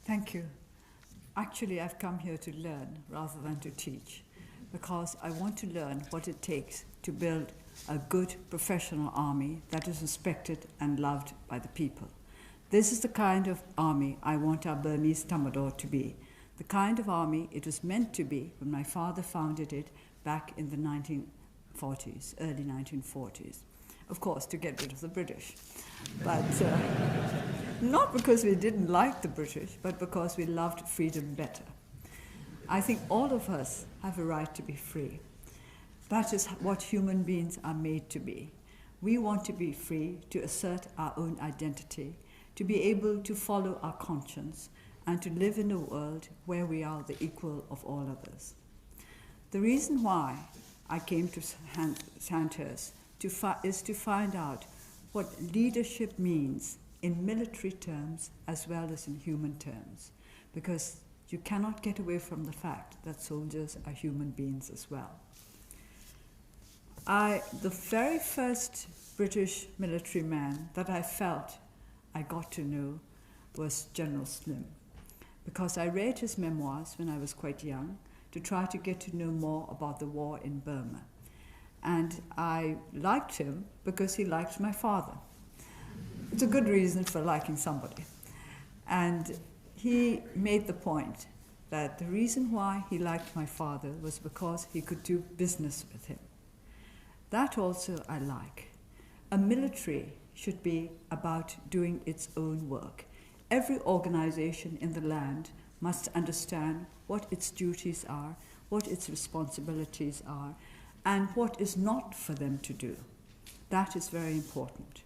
Thank you. Actually, I've come here to learn rather than to teach, because I want to learn what it takes to build a good professional army that is respected and loved by the people. This is the kind of army I want our Burmese Tamador to be, the kind of army it was meant to be when my father founded it back in the 1940s, early 1940s. Of course, to get rid of the British. But not because we didn't like the British, but because we loved freedom better. I think all of us have a right to be free. That is what human beings are made to be. We want to be free to assert our own identity, to be able to follow our conscience, and to live in a world where we are the equal of all others. The reason why I came to Sandhurst is to find out what leadership means in military terms as well as in human terms, because you cannot get away from the fact that soldiers are human beings as well. The very first British military man that I felt I got to know was General Slim, because I read his memoirs when I was quite young to try to get to know more about the war in Burma. And I liked him because he liked my father. It's a good reason for liking somebody. And he made the point that the reason why he liked my father was because he could do business with him. That also I like. A military should be about doing its own work. Every organization in the land must understand what its duties are, what its responsibilities are, and what is not for them to do. That is very important.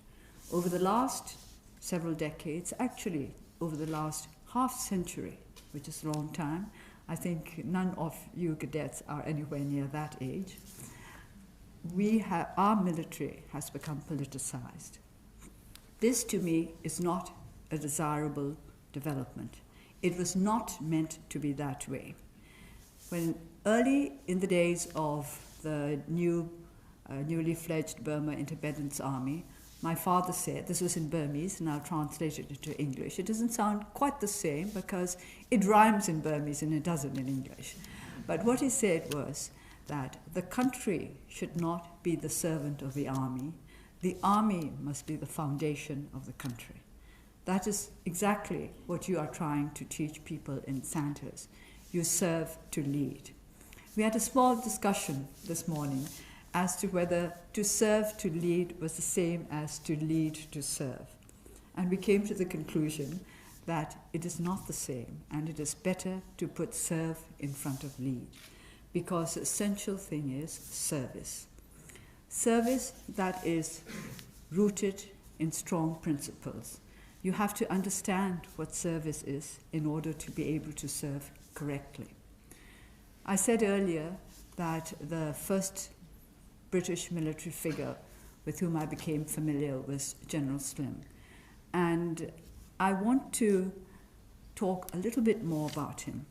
Over the last several decades, actually over the last half century, which is a long time, I think none of you cadets are anywhere near that age, our military has become politicized. This to me is not a desirable development. It was not meant to be that way. When early in the days of the newly fledged Burma Independence Army, my father said, this was in Burmese and I'll translate it into English. It doesn't sound quite the same because it rhymes in Burmese and it doesn't in English. But what he said was that the country should not be the servant of the army must be the foundation of the country. That is exactly what you are trying to teach people in Sandhurst. You serve to lead. We had a small discussion this morning as to whether to serve to lead was the same as to lead to serve. And we came to the conclusion that it is not the same, and it is better to put serve in front of lead, because the essential thing is service. Service that is rooted in strong principles. You have to understand what service is in order to be able to serve correctly. I said earlier that the first British military figure with whom I became familiar was General Slim. And I want to talk a little bit more about him,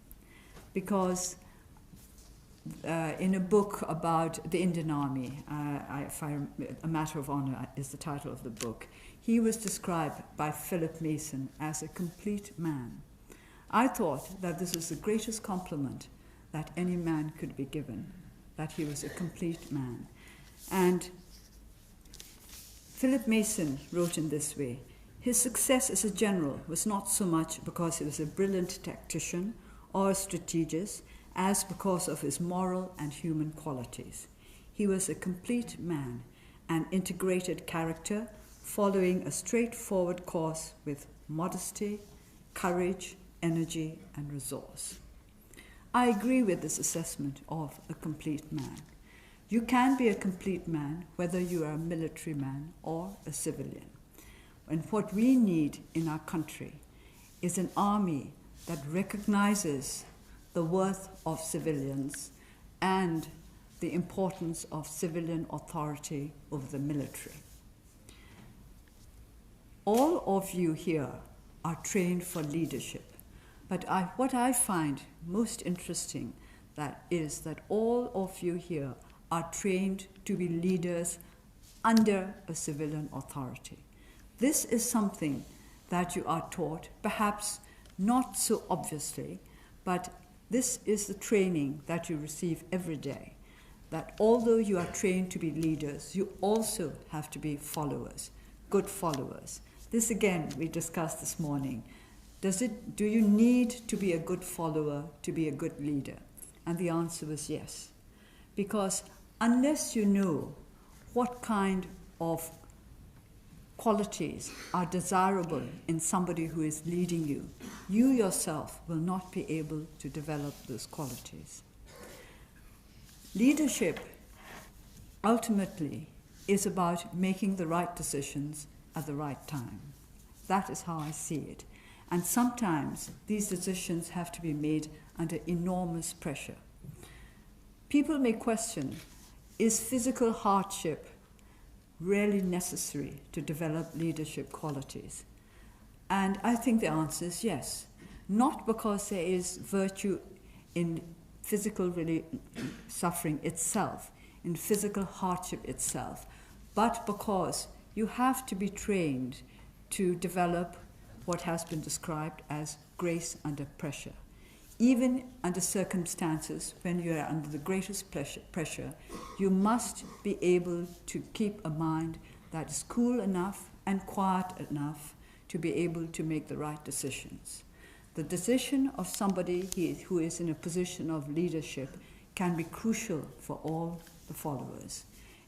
because in a book about the Indian Army, A Matter of Honor is the title of the book, he was described by Philip Mason as a complete man. I thought that this was the greatest compliment that any man could be given, that he was a complete man. And Philip Mason wrote in this way, his success as a general was not so much because he was a brilliant tactician or a strategist, as because of his moral and human qualities. He was a complete man, an integrated character, following a straightforward course with modesty, courage, energy, and resource. I agree with this assessment of a complete man. You can be a complete man whether you are a military man or a civilian. And what we need in our country is an army that recognizes the worth of civilians and the importance of civilian authority over the military. All of you here are trained for leadership, but what I find most interesting is that all of you here are trained to be leaders under a civilian authority. This is something that you are taught, perhaps not so obviously, but this is the training that you receive every day, that although you are trained to be leaders, you also have to be followers, good followers. This again we discussed this morning. Do you need to be a good follower to be a good leader? And the answer was yes. Because unless you know what kind of qualities are desirable in somebody who is leading you, you yourself will not be able to develop those qualities. Leadership ultimately is about making the right decisions at the right time. That is how I see it. And sometimes these decisions have to be made under enormous pressure. People may question, is physical hardship really necessary to develop leadership qualities? And I think the answer is yes. Not because there is virtue in physical suffering itself, in physical hardship itself, but because you have to be trained to develop what has been described as grace under pressure. Even under circumstances when you are under the greatest pressure, you must be able to keep a mind that is cool enough and quiet enough to be able to make the right decisions. The decision of somebody who is in a position of leadership can be crucial for all the followers.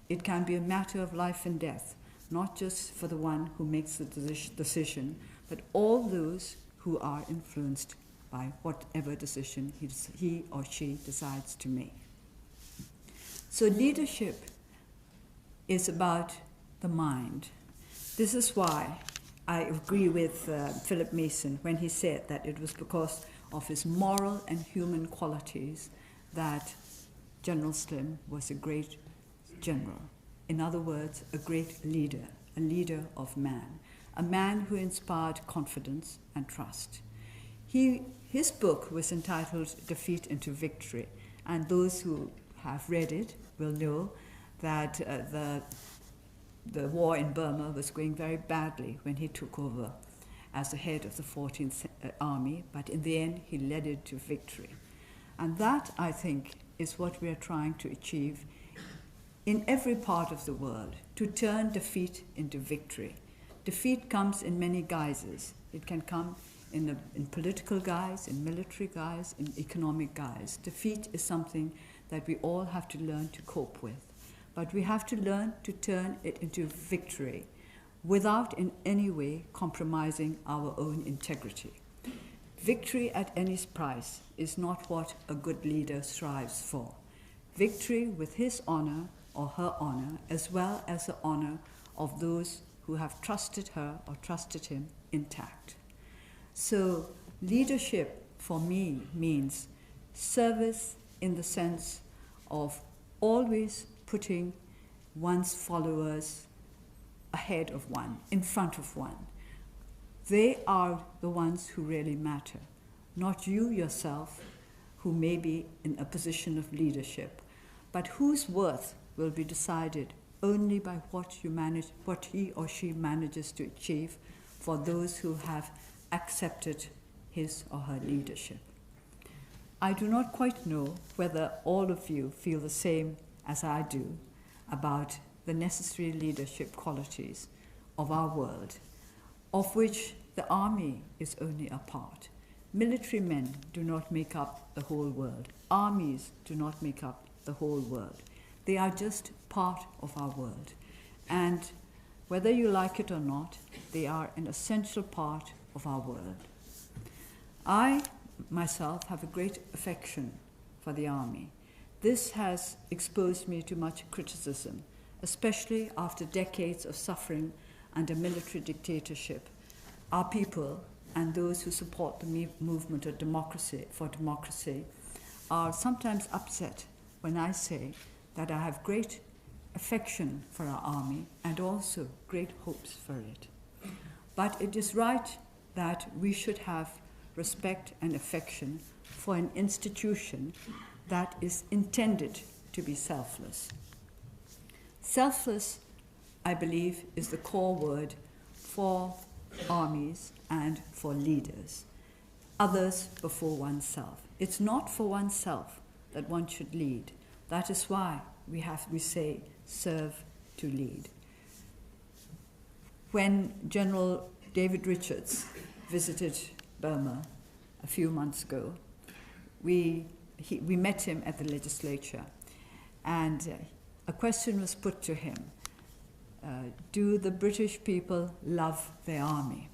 It can be a matter of life and death, not just for the one who makes the decision, but all those who are influenced by whatever decision he or she decides to make. So leadership is about the mind. This is why I agree with Philip Mason when he said that it was because of his moral and human qualities that General Slim was a great general. In other words, a great leader, a leader of man, a man who inspired confidence and trust. His book was entitled Defeat into Victory, and those who have read it will know that the war in Burma was going very badly when he took over as the head of the 14th Army, but in the end he led it to victory. And that, I think, is what we are trying to achieve in every part of the world, to turn defeat into victory. Defeat comes in many guises. It can come in political guise, in military guise, in economic guise. Defeat is something that we all have to learn to cope with. But we have to learn to turn it into victory without in any way compromising our own integrity. Victory at any price is not what a good leader strives for. Victory with his honor or her honor, as well as the honor of those who have trusted her or trusted him, intact. So leadership for me means service in the sense of always putting one's followers ahead of one, in front of one. They are the ones who really matter, not you yourself, who may be in a position of leadership, but whose worth will be decided only by what he or she manages to achieve for those who have accepted his or her leadership. I do not quite know whether all of you feel the same as I do about the necessary leadership qualities of our world, of which the army is only a part. Military men do not make up the whole world. Armies do not make up the whole world. They are just part of our world. And whether you like it or not, they are an essential part of our world. I, myself, have a great affection for the army. This has exposed me to much criticism, especially after decades of suffering under military dictatorship. Our people and those who support the movement of democracy are sometimes upset when I say that I have great affection for our army and also great hopes for it. But it is right that we should have respect and affection for an institution that is intended to be selfless. Selfless, I believe, is the core word for armies and for leaders. others before oneself. It's not for oneself that one should lead. That is why we say serve to lead. When General David Richards visited Burma a few months ago, we met him at the legislature, and a question was put to him. Do the British people love their army?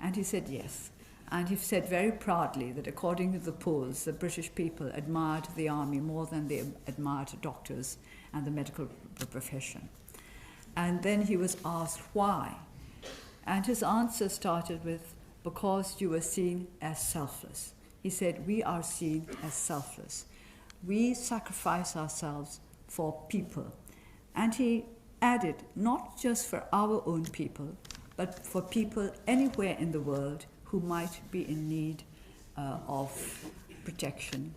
And he said yes. And he said very proudly that according to the polls, the British people admired the army more than they admired doctors and the medical profession. And then he was asked why. And his answer started with, because you were seen as selfless. He said, we are seen as selfless. We sacrifice ourselves for people. And he added, not just for our own people, but for people anywhere in the world who might be in need of protection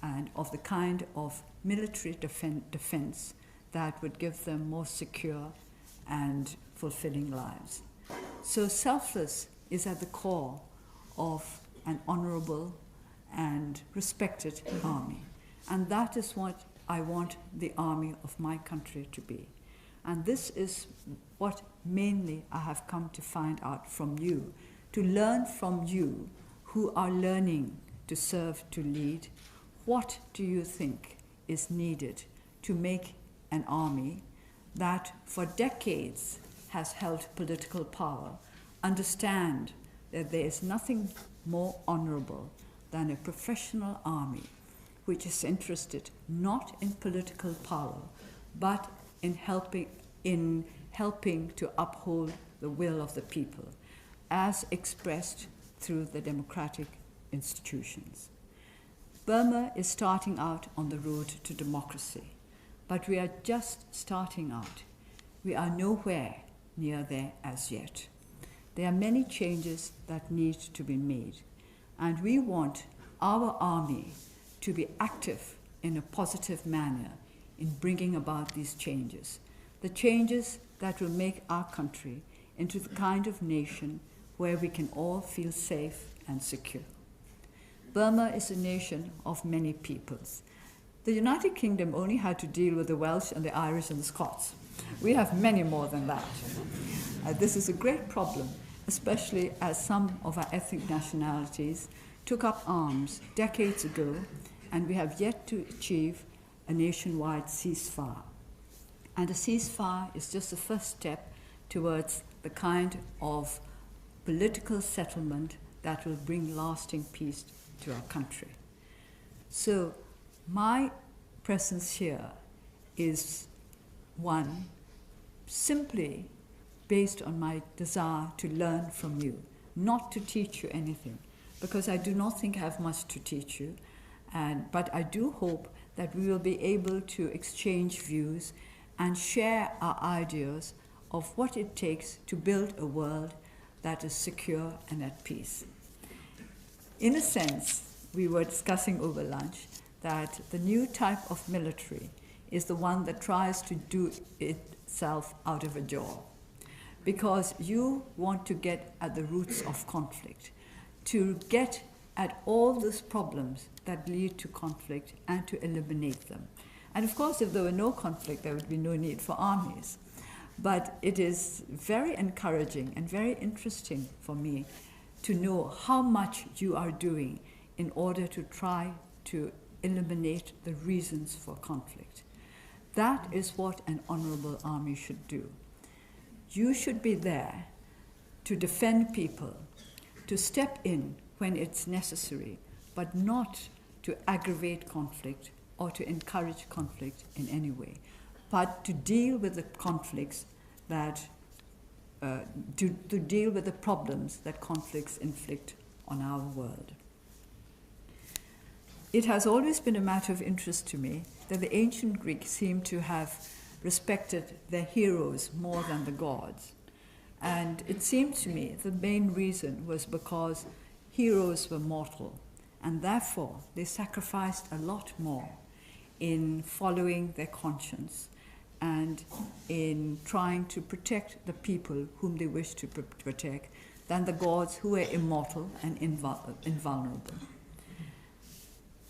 and of the kind of military defense that would give them more secure and fulfilling lives. So selfless is at the core of an honorable and respected army. And that is what I want the army of my country to be. And this is what mainly I have come to find out from you, to learn from you who are learning to serve, to lead. What do you think is needed to make an army that for decades has held political power understand that there is nothing more honorable than a professional army which is interested not in political power but in helping to uphold the will of the people as expressed through the democratic institutions. Burma is starting out on the road to democracy, but we are just starting out. We are nowhere near there as yet. There are many changes that need to be made, and we want our army to be active in a positive manner in bringing about these changes, the changes that will make our country into the kind of nation where we can all feel safe and secure. Burma is a nation of many peoples. The United Kingdom only had to deal with the Welsh and the Irish and the Scots. We have many more than that. This is a great problem, especially as some of our ethnic nationalities took up arms decades ago, and we have yet to achieve a nationwide ceasefire. And a ceasefire is just the first step towards the kind of political settlement that will bring lasting peace to our country. So my presence here is one simply based on my desire to learn from you, not to teach you anything, because I do not think I have much to teach you, but I do hope that we will be able to exchange views and share our ideas of what it takes to build a world that is secure and at peace. In a sense, we were discussing over lunch that the new type of military is the one that tries to do itself out of a jaw, because you want to get at the roots of conflict, to get at all those problems that lead to conflict and to eliminate them. And of course, if there were no conflict, there would be no need for armies. But it is very encouraging and very interesting for me to know how much you are doing in order to try to eliminate the reasons for conflict. That is what an honorable army should do. You should be there to defend people, to step in when it's necessary, but not to aggravate conflict or to encourage conflict in any way, but to deal with the conflicts that, to deal with the problems that conflicts inflict on our world. It has always been a matter of interest to me that the ancient Greeks seem to have respected their heroes more than the gods. And it seemed to me the main reason was because heroes were mortal, and therefore they sacrificed a lot more in following their conscience and in trying to protect the people whom they wished to protect than the gods who were immortal and invulnerable.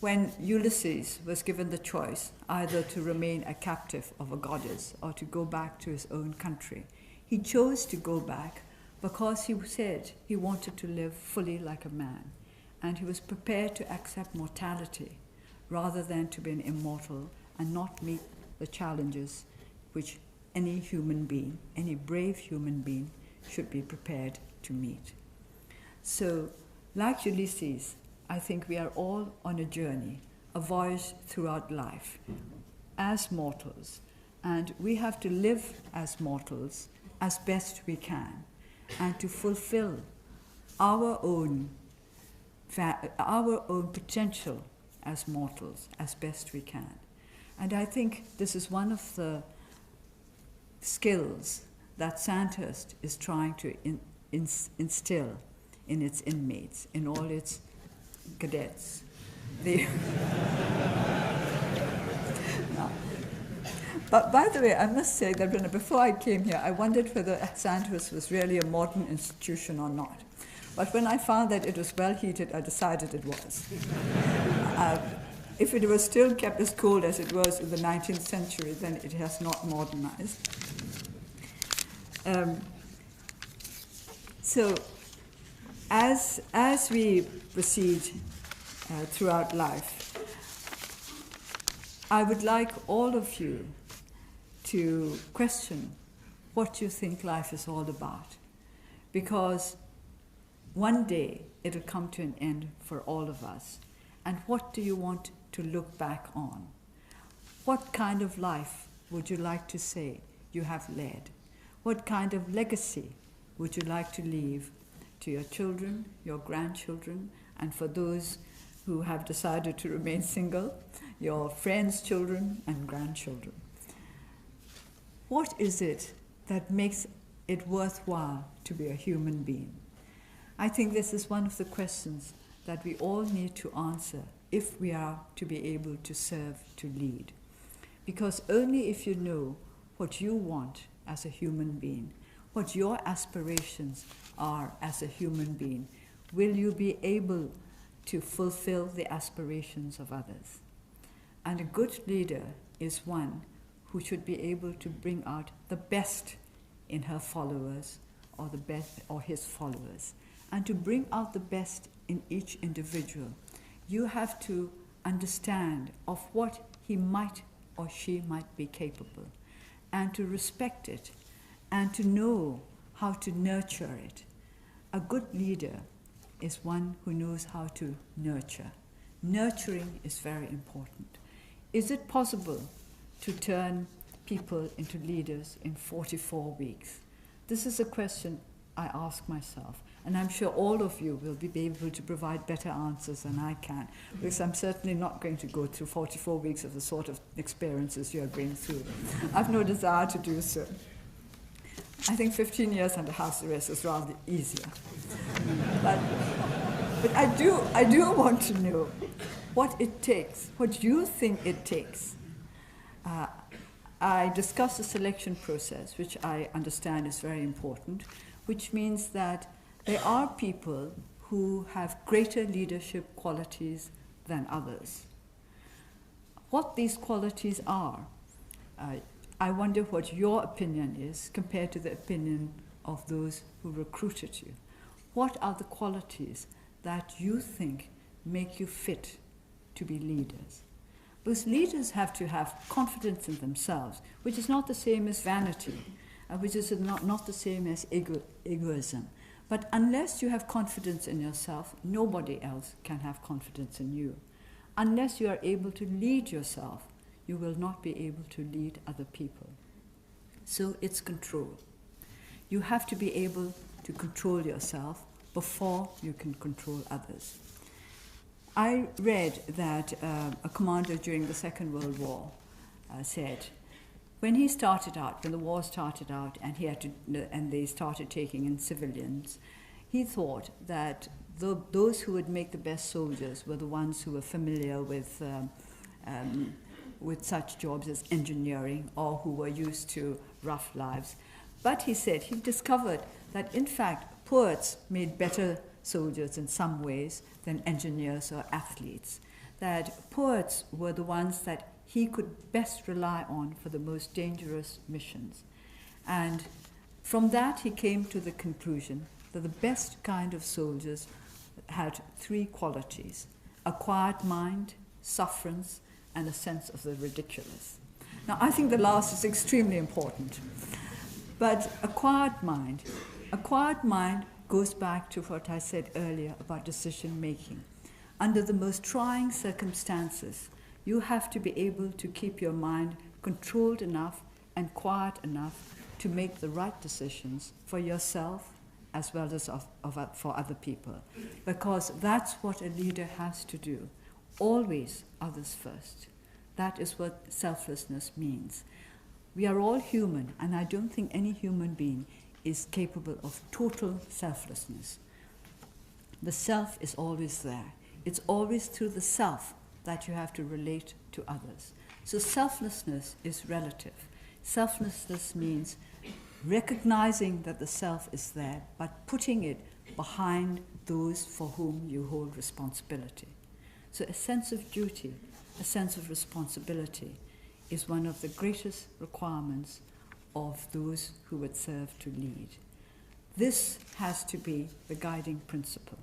When Ulysses was given the choice either to remain a captive of a goddess or to go back to his own country, he chose to go back because he said he wanted to live fully like a man, and he was prepared to accept mortality rather than to be an immortal and not meet the challenges which any human being, any brave human being, should be prepared to meet. So, like Ulysses, I think we are all on a journey, a voyage throughout life, as mortals, and we have to live as mortals as best we can, and to fulfill our own potential as mortals as best we can. And I think this is one of the skills that Sandhurst is trying to instill in its inmates, in all its cadets. But by the way, I must say that before I came here, I wondered whether Sandhurst was really a modern institution or not. But when I found that it was well heated, I decided it was. If it was still kept as cold as it was in the 19th century, then it has not modernized. So, as we proceed throughout life, I would like all of you to question what you think life is all about, because one day it'll come to an end for all of us. And what do you want to look back on? What kind of life would you like to say you have led? What kind of legacy would you like to leave to your children, your grandchildren, and for those who have decided to remain single, your friends' children and grandchildren? What is it that makes it worthwhile to be a human being? I think this is one of the questions that we all need to answer if we are to be able to serve, to lead. Because only if you know what you want as a human being, what your aspirations are as a human being, will you be able to fulfill the aspirations of others. And a good leader is one who should be able to bring out the best in her followers or the best or his followers. And to bring out the best in each individual, you have to understand of what he might or she might be capable, and to respect it, and to know how to nurture it. A good leader is one who knows how to nurture. Nurturing is very important. Is it possible to turn people into leaders in 44 weeks? This is a question I ask myself, and I'm sure all of you will be able to provide better answers than I can, because I'm certainly not going to go through 44 weeks of the sort of experiences you're going through. I've no desire to do so. I think 15 years under house arrest is rather easier. But I do want to know what it takes, what you think it takes. I discussed the selection process, which I understand is very important, which means that there are people who have greater leadership qualities than others. What these qualities are, I wonder what your opinion is compared to the opinion of those who recruited you. What are the qualities that you think make you fit to be leaders? Because leaders have to have confidence in themselves, which is not the same as vanity, which is not the same as egoism. But unless you have confidence in yourself, nobody else can have confidence in you. Unless you are able to lead yourself, you will not be able to lead other people. So it's control. You have to be able to control yourself before you can control others. I read that a commander during the Second World War said, when he started out, when the war started out, and they started taking in civilians, he thought that those who would make the best soldiers were the ones who were familiar with such jobs as engineering, or who were used to rough lives. But he said he discovered that in fact poets made better soldiers in some ways than engineers or athletes, that poets were the ones that he could best rely on for the most dangerous missions. And from that, he came to the conclusion that the best kind of soldiers had three qualities: a quiet mind, sufferance, and a sense of the ridiculous. Now, I think the last is extremely important. But a quiet mind goes back to what I said earlier about decision making. Under the most trying circumstances, you have to be able to keep your mind controlled enough and quiet enough to make the right decisions for yourself as well as for other people. Because that's what a leader has to do. Always others first. That is what selflessness means. We are all human, and I don't think any human being is capable of total selflessness. The self is always there. It's always through the self that you have to relate to others. So selflessness is relative. Selflessness means recognizing that the self is there, but putting it behind those for whom you hold responsibility. So a sense of duty, a sense of responsibility is one of the greatest requirements of those who would serve to lead. This has to be the guiding principle.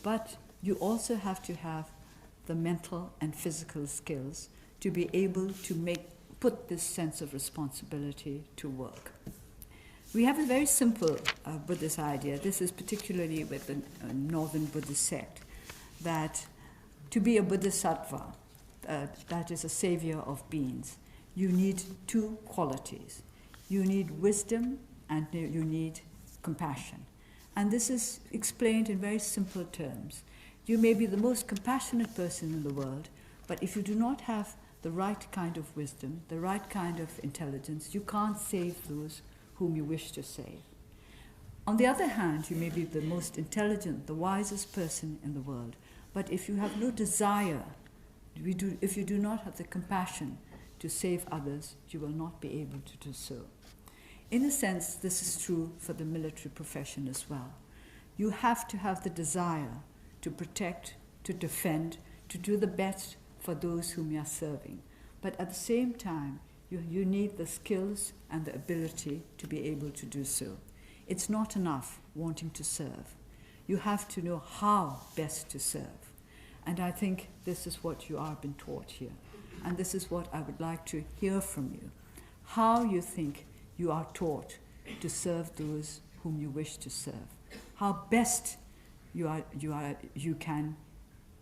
But you also have to have the mental and physical skills to be able to put this sense of responsibility to work. We have a very simple Buddhist idea. This is particularly with the Northern Buddhist sect, that to be a Bodhisattva, that is a savior of beings, you need two qualities. You need wisdom and you need compassion. And this is explained in very simple terms. You may be the most compassionate person in the world, but if you do not have the right kind of wisdom, the right kind of intelligence, you can't save those whom you wish to save. On the other hand, you may be the most intelligent, the wisest person in the world, but if you have no desire, if you do not have the compassion to save others, you will not be able to do so. In a sense, this is true for the military profession as well. You have to have the desire to protect, to defend, to do the best for those whom you are serving. But at the same time, you need the skills and the ability to be able to do so. It's not enough wanting to serve. You have to know how best to serve. And I think this is what you are being taught here. And this is what I would like to hear from you. How you think you are taught to serve those whom you wish to serve. How best you can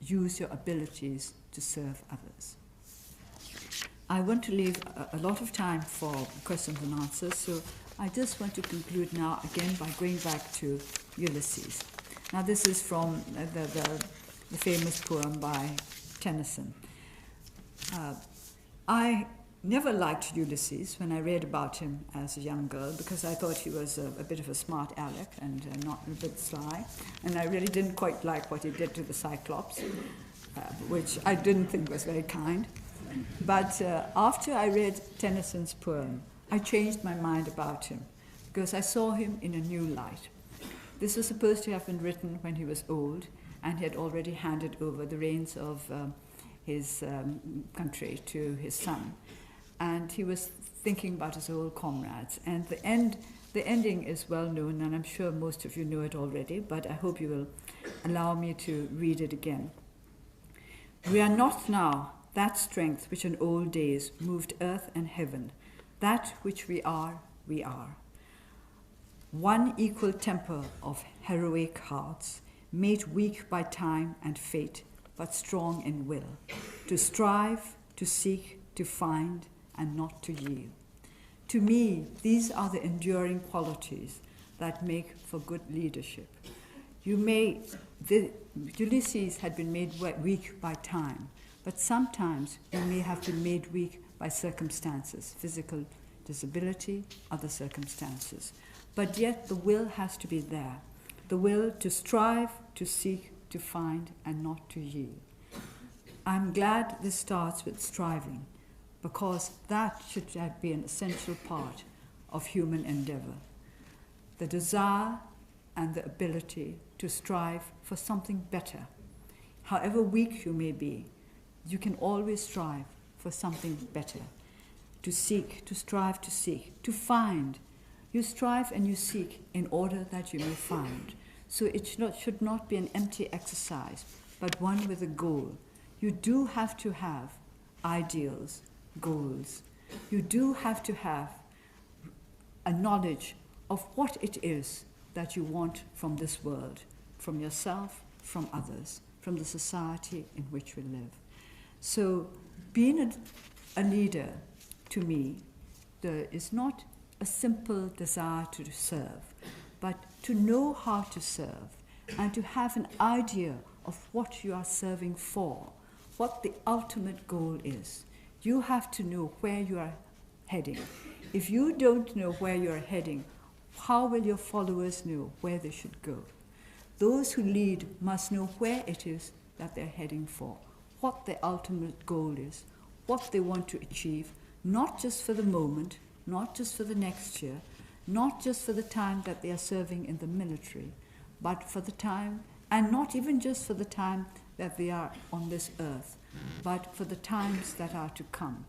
use your abilities to serve others. I want to leave a lot of time for questions and answers, so I just want to conclude now again by going back to Ulysses. Now this is from the famous poem by Tennyson. I never liked Ulysses when I read about him as a young girl because I thought he was a bit of a smart aleck and not a bit sly, and I really didn't quite like what he did to the Cyclops, which I didn't think was very kind. But after I read Tennyson's poem, I changed my mind about him because I saw him in a new light. This was supposed to have been written when he was old and he had already handed over the reins of his country to his son. And he was thinking about his old comrades. And the ending is well known, and I'm sure most of you know it already, but I hope you will allow me to read it again. We are not now that strength which in old days moved earth and heaven. That which we are, we are. One equal temper of heroic hearts, made weak by time and fate, but strong in will, to strive, to seek, to find, and not to yield. To me, these are the enduring qualities that make for good leadership. Ulysses had been made weak by time, but sometimes you may have been made weak by circumstances, physical disability, other circumstances. But yet the will has to be there, the will to strive, to seek, to find, and not to yield. I'm glad this starts with striving, because that should be an essential part of human endeavor. The desire and the ability to strive for something better. However weak you may be, you can always strive for something better. To seek, to strive to seek, to find. You strive and you seek in order that you may find. So it should not be an empty exercise, but one with a goal. You do have to have ideals, goals. You do have to have a knowledge of what it is that you want from this world, from yourself, from others, from the society in which we live. So being a leader, to me, is not a simple desire to serve, but to know how to serve and to have an idea of what you are serving for, what the ultimate goal is. You have to know where you are heading. If you don't know where you are heading, how will your followers know where they should go? Those who lead must know where it is that they're heading for, what their ultimate goal is, what they want to achieve, not just for the moment, not just for the next year, not just for the time that they are serving in the military, but for the time, and not even just for the time that they are on this earth, but for the times that are to come.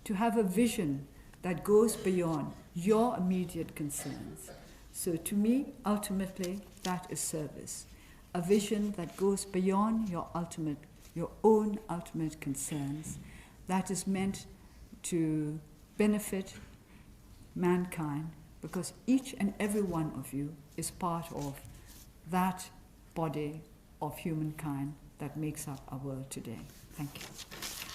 To have a vision that goes beyond your immediate concerns. So to me, ultimately, that is service. A vision that goes beyond your own ultimate concerns, that is meant to benefit mankind, because each and every one of you is part of that body of humankind that makes up our world today. Thank you.